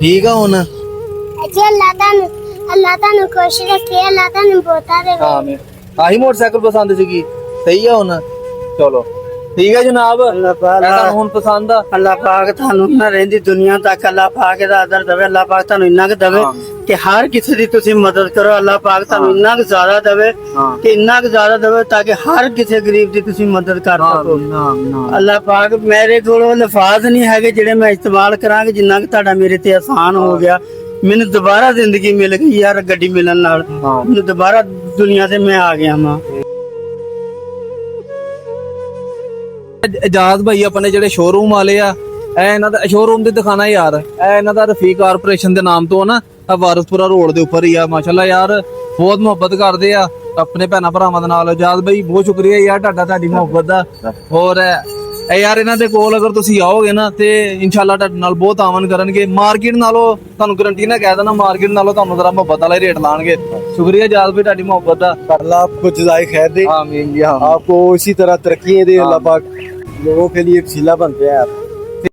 ਠੀਕ ਆ ਹੁਣ? जी अल्लाह तानू खुश रखे, अल्लाह तानू बोता दे। ਆਮੀਨ। ਆਹੀ ਮੋਟਰਸਾਈਕਲ ਪਸੰਦ ਸੀਗੀ? ਸਹੀ ਆ ਹੁਣ? ਚਲੋ ਠੀਕ ਹੈ ਜਨਾਬ। अल्लाह पाक ਤੁਹਾਨੂੰ ਹੁਣ ਪਸੰਦ ਆ? अल्लाह पाक थानू ना रहंदी दुनिया तक अल्लाह पाक दा आदर दवे, अल्लाह पाक थानू इन्ना क दवे कि हर किसी दी तुसी मदद करो। अल्लाह पाक थानू इन्ना क ज्यादा दवे कि इन्ना क ज्यादा दवे ताकि हर किसी गरीब दी तुसी मदद कर सको। अल्लाह पाक मेरे कोल लफाज नहीं है जेड़े मैं इस्तेमाल करा जिन्ना क तुहाडा मेरे ते आसान हो गया। मैनू दोबारा जिंदगी मिल गई यार गड्डी मिलन नाल, मैनू दोबारा दुनिया से मैं आ गया मां। ਇਜਾਜ਼ ਭਾਈ ਆਪਣੇ ਜਿਹੜੇ ਸ਼ੋਰੂਮ ਵਾਲੇ ਆ, ਇਹ ਇਹਨਾਂ ਦਾ ਸ਼ੋਰੂਮ ਤੇ ਦਿਖਾਣਾ ਯਾਰ। ਇਹ ਇਹਨਾਂ ਦਾ ਰਫੀਕ ਕਾਰਪੋਰੇਸ਼ਨ ਦੇ ਨਾਮ ਤੋਂ ਨਾ ਵਾਰਸਪੁਰਾ ਰੋਡ ਦੇ ਉੱਪਰ ਹੀ ਆ। ਮਾਸ਼ਾਅੱਲਾ ਯਾਰ ਬਹੁਤ ਮੁਹੱਬਤ ਕਰਦੇ ਆ ਆਪਣੇ ਭੈਣਾਂ ਭਰਾਵਾਂ ਦੇ ਨਾਲ। ਇਜਾਜ਼ ਭਾਈ ਬਹੁਤ ਸ਼ੁਕਰੀਆ ਯਾਰ ਤੁਹਾਡੀ ਮੁਹੱਬਤ ਦਾ। ਹੋਰ ਇਹ ਯਾਰ ਇਹਨਾਂ ਦੇ ਕੋਲ ਅਗਰ ਤੁਸੀਂ ਆਓਗੇ ਨਾ ਤੇ ਇਨਸ਼ਾਅੱਲਾ ਤੁਹਾਡੇ ਨਾਲ ਬਹੁਤ ਆਮਨ ਕਰਨਗੇ। ਮਾਰਕੀਟ ਨਾਲੋਂ ਤੁਹਾਨੂੰ ਗਰੰਟੀ ਨਾ ਕਹਿ ਦੇਣਾ, ਮਾਰਕੀਟ ਨਾਲੋਂ ਤੁਹਾਨੂੰ ਜ਼ਰਾ ਮੁਹੱਬਤ ਵਾਲਾ ਰੇਟ ਲਾਣਗੇ। शुक्रिया जाद भाई ਤੁਹਾਡੀ ਮੁਹੱਬਤ ਦਾ। अल्लाह आपको जज़ाए खैर दे, आमीन जी। आपको इसी तरह तरक्की दे। अल्लाह पाक लोगों के लिए वसीला बनते हैं आप।